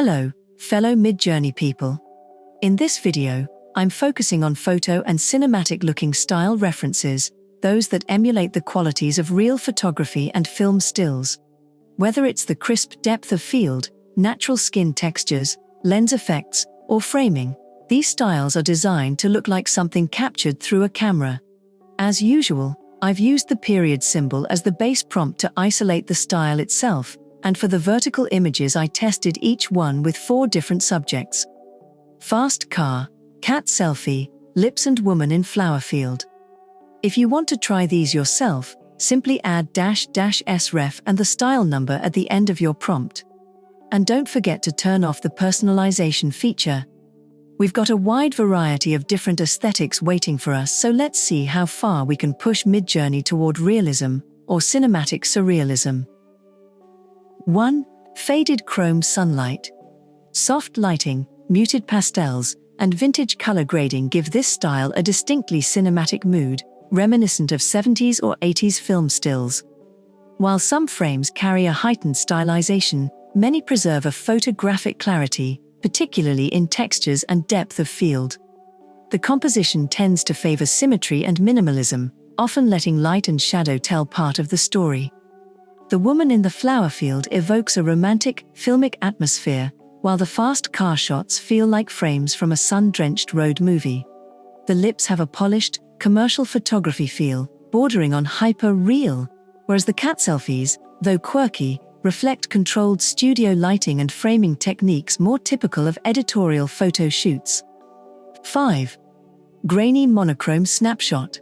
Hello, fellow Midjourney people. In this video, I'm focusing on photo and cinematic-looking style references, those that emulate the qualities of real photography and film stills. Whether it's the crisp depth of field, natural skin textures, lens effects, or framing, these styles are designed to look like something captured through a camera. As usual, I've used the period symbol as the base prompt to isolate the style itself, and for the vertical images I tested each one with 4 different subjects. Fast car, cat selfie, lips and woman in flower field. If you want to try these yourself, simply add --SREF and the style number at the end of your prompt. And don't forget to turn off the personalization feature. We've got a wide variety of different aesthetics waiting for us, so let's see how far we can push Midjourney toward realism or cinematic surrealism. 1. Faded chrome sunlight. Soft lighting, muted pastels, and vintage color grading give this style a distinctly cinematic mood, reminiscent of 70s or 80s film stills. While some frames carry a heightened stylization, many preserve a photographic clarity, particularly in textures and depth of field. The composition tends to favor symmetry and minimalism, often letting light and shadow tell part of the story. The woman in the flower field evokes a romantic, filmic atmosphere, while the fast car shots feel like frames from a sun-drenched road movie. The lips have a polished, commercial photography feel, bordering on hyper-real, whereas the cat selfies, though quirky, reflect controlled studio lighting and framing techniques more typical of editorial photo shoots. 5. Grainy monochrome snapshot.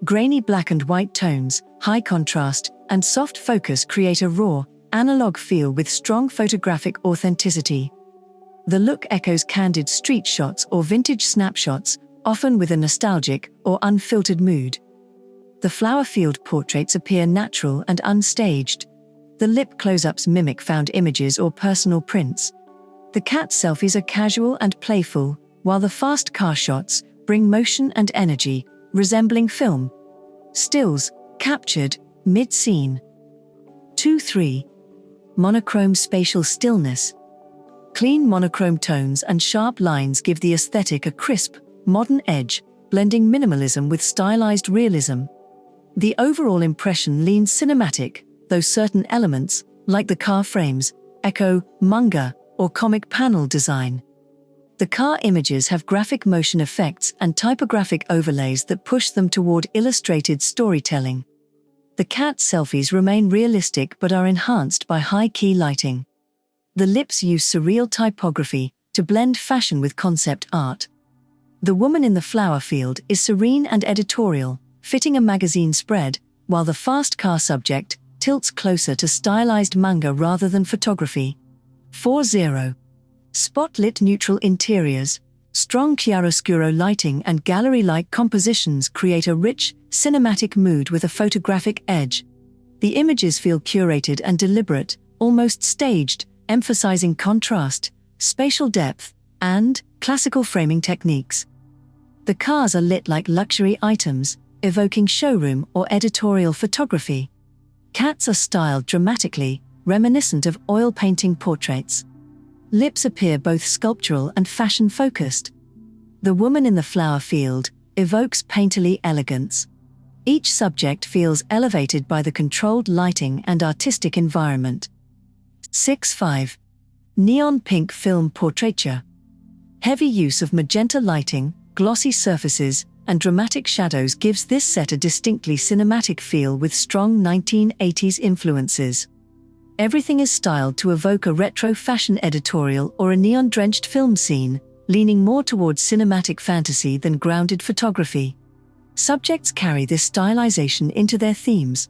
Grainy black and white tones, high contrast, and soft focus create a raw, analog feel with strong photographic authenticity. The look echoes candid street shots or vintage snapshots, often with a nostalgic or unfiltered mood. The flower field portraits appear natural and unstaged. The lip close-ups mimic found images or personal prints. The cat selfies are casual and playful, while the fast car shots bring motion and energy, resembling film. Stills, captured mid-scene. 2-3. Monochrome spatial stillness. Clean monochrome tones and sharp lines give the aesthetic a crisp, modern edge, blending minimalism with stylized realism. The overall impression leans cinematic, though certain elements, like the car frames, echo manga or comic panel design. The car images have graphic motion effects and typographic overlays that push them toward illustrated storytelling. The cat selfies remain realistic but are enhanced by high-key lighting. The lips use surreal typography to blend fashion with concept art. The woman in the flower field is serene and editorial, fitting a magazine spread, while the fast car subject tilts closer to stylized manga rather than photography. 4-0. Spotlit neutral interiors. Strong chiaroscuro lighting and gallery-like compositions create a rich, cinematic mood with a photographic edge. The images feel curated and deliberate, almost staged, emphasizing contrast, spatial depth, and classical framing techniques. The cars are lit like luxury items, evoking showroom or editorial photography. Cats are styled dramatically, reminiscent of oil painting portraits. Lips appear both sculptural and fashion-focused. The woman in the flower field evokes painterly elegance. Each subject feels elevated by the controlled lighting and artistic environment. 6-5. Neon pink film portraiture. Heavy use of magenta lighting, glossy surfaces, and dramatic shadows gives this set a distinctly cinematic feel with strong 1980s influences. Everything is styled to evoke a retro fashion editorial or a neon-drenched film scene, leaning more towards cinematic fantasy than grounded photography. Subjects carry this stylization into their themes.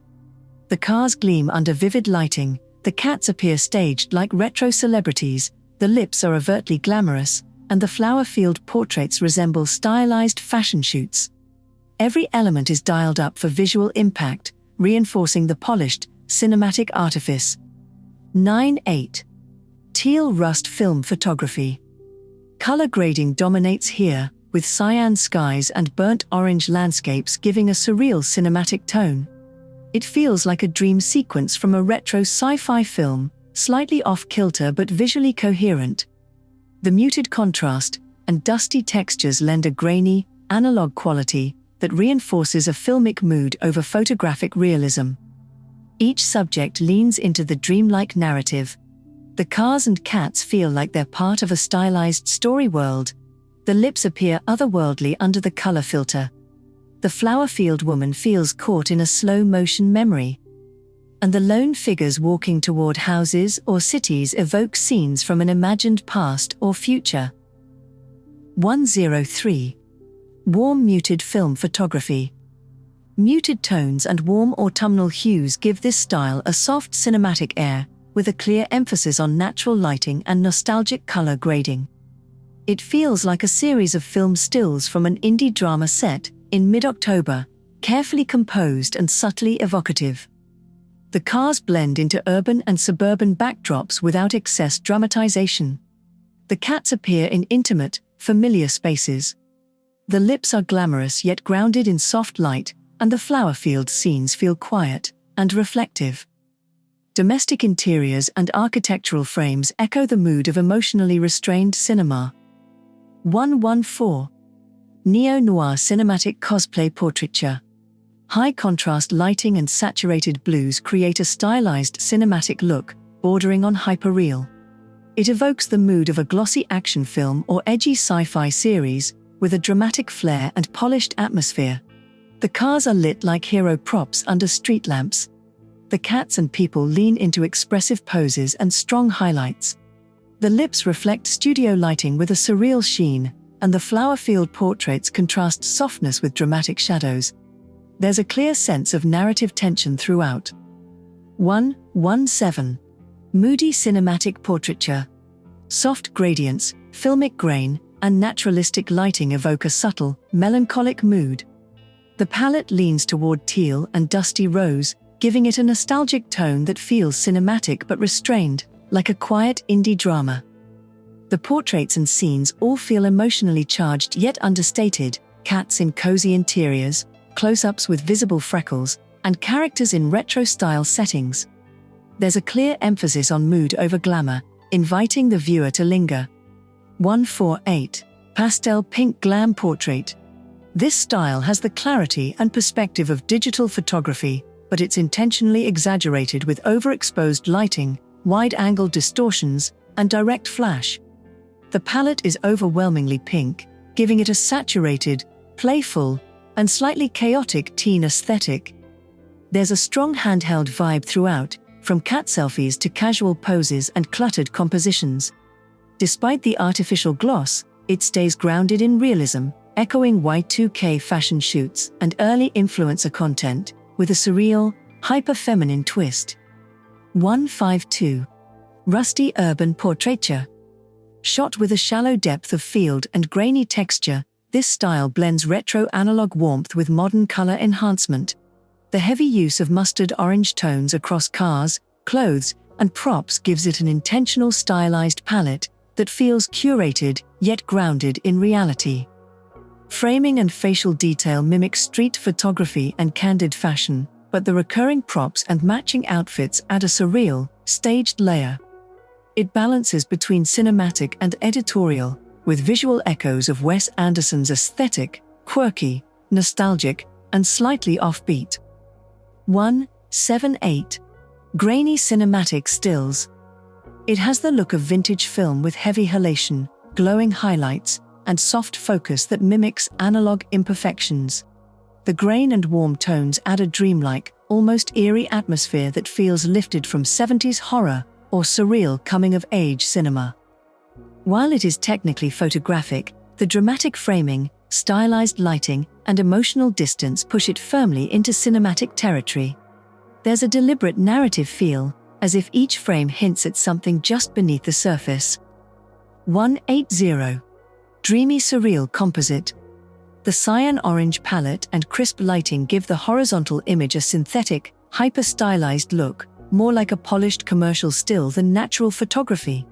The cars gleam under vivid lighting, the cats appear staged like retro celebrities, the lips are overtly glamorous, and the flower field portraits resemble stylized fashion shoots. Every element is dialed up for visual impact, reinforcing the polished, cinematic artifice. 9-8. Teal rust film photography. Color grading dominates here, with cyan skies and burnt orange landscapes giving a surreal cinematic tone. It feels like a dream sequence from a retro sci-fi film, slightly off-kilter but visually coherent. The muted contrast and dusty textures lend a grainy, analog quality that reinforces a filmic mood over photographic realism. Each subject leans into the dreamlike narrative. The cars and cats feel like they're part of a stylized story world. The lips appear otherworldly under the color filter. The flower-field woman feels caught in a slow-motion memory. And the lone figures walking toward houses or cities evoke scenes from an imagined past or future. 103. Warm muted film photography. Muted tones and warm autumnal hues give this style a soft cinematic air, with a clear emphasis on natural lighting and nostalgic color grading. It feels like a series of film stills from an indie drama set in mid-October, carefully composed and subtly evocative. The cars blend into urban and suburban backdrops without excess dramatization. The cats appear in intimate, familiar spaces. The lips are glamorous yet grounded in soft light, and the flower field scenes feel quiet and reflective. Domestic interiors and architectural frames echo the mood of emotionally restrained cinema. 114. Neo-noir cinematic cosplay portraiture. High-contrast lighting and saturated blues create a stylized cinematic look, bordering on hyperreal. It evokes the mood of a glossy action film or edgy sci-fi series, with a dramatic flair and polished atmosphere. The cars are lit like hero props under street lamps. The cats and people lean into expressive poses and strong highlights. The lips reflect studio lighting with a surreal sheen, and the flower-field portraits contrast softness with dramatic shadows. There's a clear sense of narrative tension throughout. 117. Moody cinematic portraiture. Soft gradients, filmic grain, and naturalistic lighting evoke a subtle, melancholic mood. The palette leans toward teal and dusty rose, giving it a nostalgic tone that feels cinematic but restrained, like a quiet indie drama. The portraits and scenes all feel emotionally charged yet understated: cats in cozy interiors, close-ups with visible freckles, and characters in retro-style settings. There's a clear emphasis on mood over glamour, inviting the viewer to linger. 148. Pastel pink glam portrait. This style has the clarity and perspective of digital photography, but it's intentionally exaggerated with overexposed lighting, wide-angle distortions, and direct flash. The palette is overwhelmingly pink, giving it a saturated, playful, and slightly chaotic teen aesthetic. There's a strong handheld vibe throughout, from cat selfies to casual poses and cluttered compositions. Despite the artificial gloss, it stays grounded in realism, echoing Y2K fashion shoots and early influencer content, with a surreal, hyper-feminine twist. 152. Rusty urban portraiture. Shot with a shallow depth of field and grainy texture, this style blends retro analog warmth with modern color enhancement. The heavy use of mustard orange tones across cars, clothes, and props gives it an intentional stylized palette that feels curated yet grounded in reality. Framing and facial detail mimic street photography and candid fashion, but the recurring props and matching outfits add a surreal, staged layer. It balances between cinematic and editorial, with visual echoes of Wes Anderson's aesthetic, quirky, nostalgic, and slightly offbeat. 178. Grainy cinematic stills. It has the look of vintage film with heavy halation, glowing highlights, and soft focus that mimics analog imperfections. The grain and warm tones add a dreamlike, almost eerie atmosphere that feels lifted from 70s horror or surreal coming-of-age cinema. While it is technically photographic, the dramatic framing, stylized lighting, and emotional distance push it firmly into cinematic territory. There's a deliberate narrative feel, as if each frame hints at something just beneath the surface. 180. Dreamy surreal composite. The cyan orange palette and crisp lighting give the horizontal image a synthetic, hyper-stylized look, more like a polished commercial still than natural photography.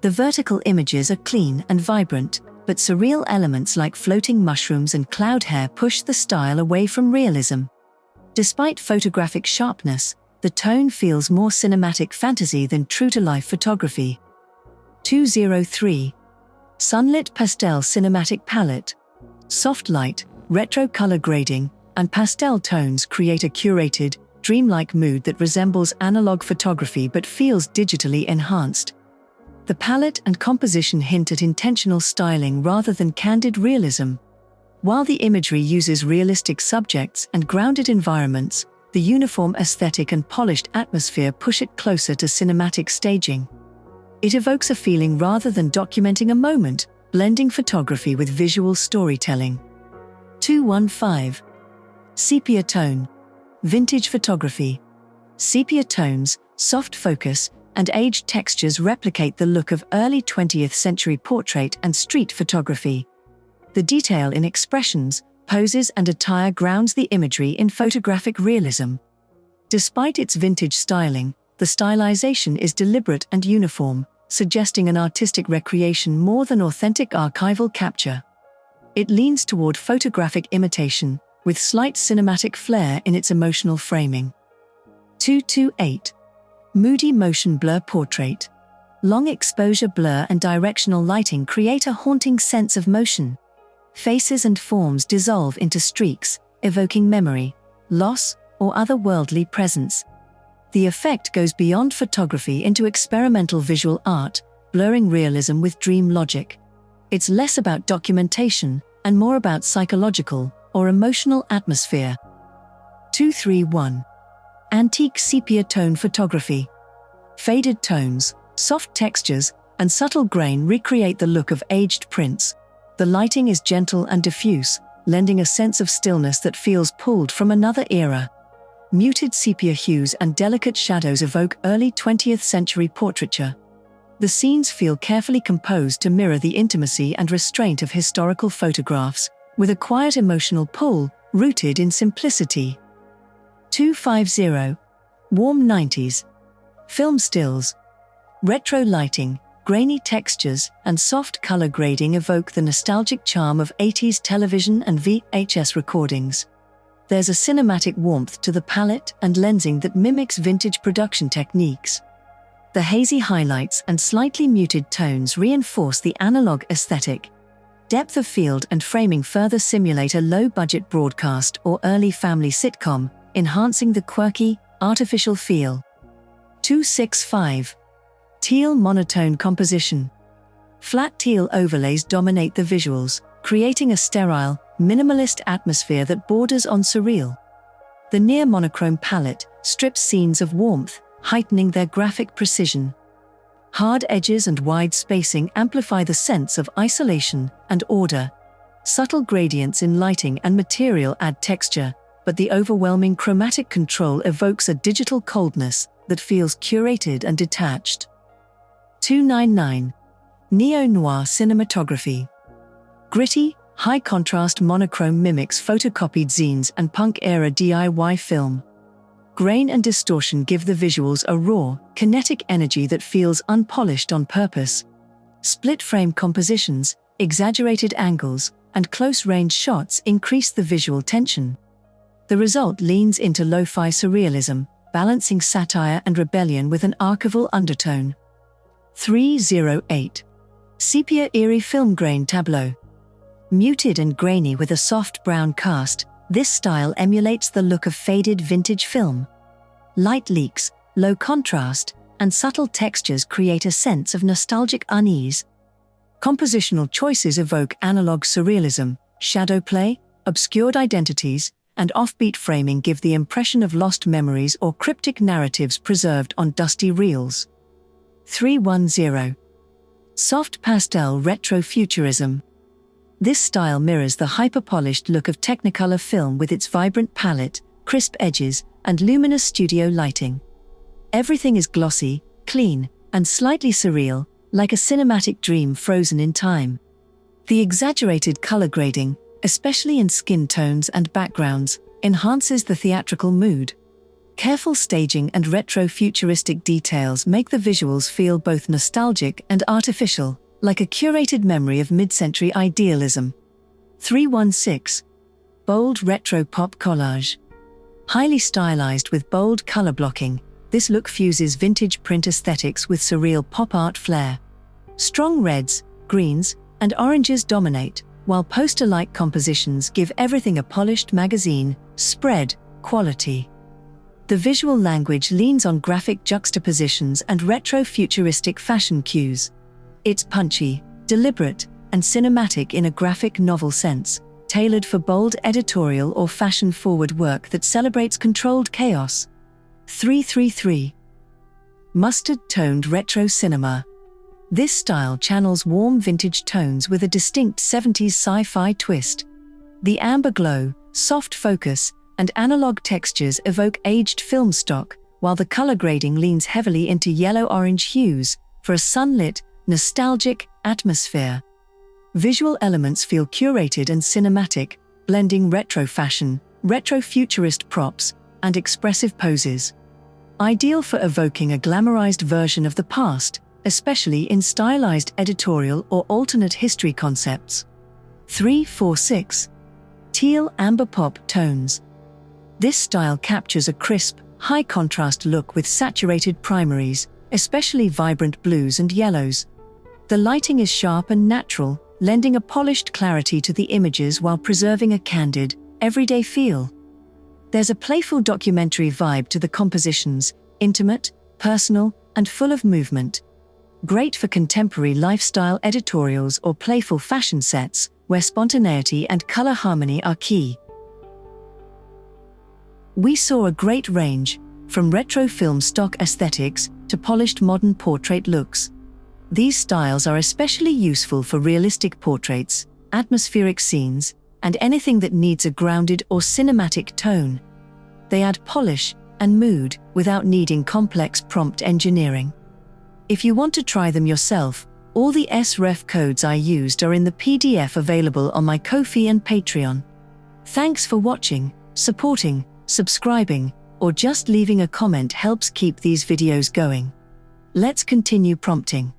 The vertical images are clean and vibrant, but surreal elements like floating mushrooms and cloud hair push the style away from realism. Despite photographic sharpness, The tone feels more cinematic fantasy than true-to-life photography. 203. Sunlit Pastel Cinematic Palette. Soft light, retro color grading, and pastel tones create a curated, dreamlike mood that resembles analog photography but feels digitally enhanced. The palette and composition hint at intentional styling rather than candid realism. While the imagery uses realistic subjects and grounded environments, the uniform aesthetic and polished atmosphere push it closer to cinematic staging. It evokes a feeling rather than documenting a moment, blending photography with visual storytelling. 215. Sepia tone. Vintage photography. Sepia tones, soft focus, and aged textures replicate the look of early 20th century portrait and street photography. The detail in expressions, poses, and attire grounds the imagery in photographic realism. Despite its vintage styling, the stylization is deliberate and uniform, suggesting an artistic recreation more than authentic archival capture. It leans toward photographic imitation, with slight cinematic flair in its emotional framing. 228. Moody motion blur portrait. Long exposure blur and directional lighting create a haunting sense of motion. Faces and forms dissolve into streaks, evoking memory, loss, or otherworldly presence. The effect goes beyond photography into experimental visual art, blurring realism with dream logic. It's less about documentation and more about psychological or emotional atmosphere. 231. Antique sepia tone photography. Faded tones, soft textures, and subtle grain recreate the look of aged prints. The lighting is gentle and diffuse, lending a sense of stillness that feels pulled from another era. Muted sepia hues and delicate shadows evoke early 20th century portraiture. The scenes feel carefully composed to mirror the intimacy and restraint of historical photographs, with a quiet emotional pull rooted in simplicity. 250. Warm 90s. Film stills. Retro lighting, grainy textures, and soft color grading evoke the nostalgic charm of 80s television and VHS recordings. There's a cinematic warmth to the palette and lensing that mimics vintage production techniques. The hazy highlights and slightly muted tones reinforce the analog aesthetic. Depth of field and framing further simulate a low-budget broadcast or early family sitcom, enhancing the quirky, artificial feel. 265. Teal monotone composition. Flat teal overlays dominate the visuals, creating a sterile, minimalist atmosphere that borders on surreal. The near monochrome palette strips scenes of warmth, heightening their graphic precision. Hard edges and wide spacing amplify the sense of isolation and order. Subtle gradients in lighting and material add texture, but the overwhelming chromatic control evokes a digital coldness that feels curated and detached. 299. Neo-noir cinematography. Gritty, high-contrast monochrome mimics photocopied zines and punk-era DIY film. Grain and distortion give the visuals a raw, kinetic energy that feels unpolished on purpose. Split-frame compositions, exaggerated angles, and close-range shots increase the visual tension. The result leans into lo-fi surrealism, balancing satire and rebellion with an archival undertone. 308. Sepia eerie film grain tableau. Muted and grainy with a soft brown cast, this style emulates the look of faded vintage film. Light leaks, low contrast, and subtle textures create a sense of nostalgic unease. Compositional choices evoke analog surrealism, shadow play, obscured identities, and offbeat framing give the impression of lost memories or cryptic narratives preserved on dusty reels. 310. Soft pastel retrofuturism. This style mirrors the hyper-polished look of Technicolor film with its vibrant palette, crisp edges, and luminous studio lighting. Everything is glossy, clean, and slightly surreal, like a cinematic dream frozen in time. The exaggerated color grading, especially in skin tones and backgrounds, enhances the theatrical mood. Careful staging and retro-futuristic details make the visuals feel both nostalgic and artificial, like a curated memory of mid-century idealism. 316. Bold retro pop collage. Highly stylized with bold color blocking, this look fuses vintage print aesthetics with surreal pop art flair. Strong reds, greens, and oranges dominate, while poster-like compositions give everything a polished magazine spread quality. The visual language leans on graphic juxtapositions and retro-futuristic fashion cues. It's punchy, deliberate, and cinematic in a graphic novel sense, tailored for bold editorial or fashion-forward work that celebrates controlled chaos. 333. Mustard-toned retro cinema. This style channels warm vintage tones with a distinct 70s sci-fi twist. The amber glow, soft focus, and analog textures evoke aged film stock, while the color grading leans heavily into yellow-orange hues for a sunlit, nostalgic atmosphere. Visual elements feel curated and cinematic, blending retro fashion, retro-futurist props, and expressive poses. Ideal for evoking a glamorized version of the past, especially in stylized editorial or alternate history concepts. 346. Teal amber pop tones. This style captures a crisp, high-contrast look with saturated primaries, especially vibrant blues and yellows. The lighting is sharp and natural, lending a polished clarity to the images while preserving a candid, everyday feel. There's a playful documentary vibe to the compositions, intimate, personal, and full of movement. Great for contemporary lifestyle editorials or playful fashion sets, where spontaneity and color harmony are key. We saw a great range, from retro film stock aesthetics to polished modern portrait looks. These styles are especially useful for realistic portraits, atmospheric scenes, and anything that needs a grounded or cinematic tone. They add polish and mood without needing complex prompt engineering. If you want to try them yourself, all the SREF codes I used are in the PDF available on my Ko-fi and Patreon. Thanks for watching, supporting, subscribing, or just leaving a comment helps keep these videos going. Let's continue prompting.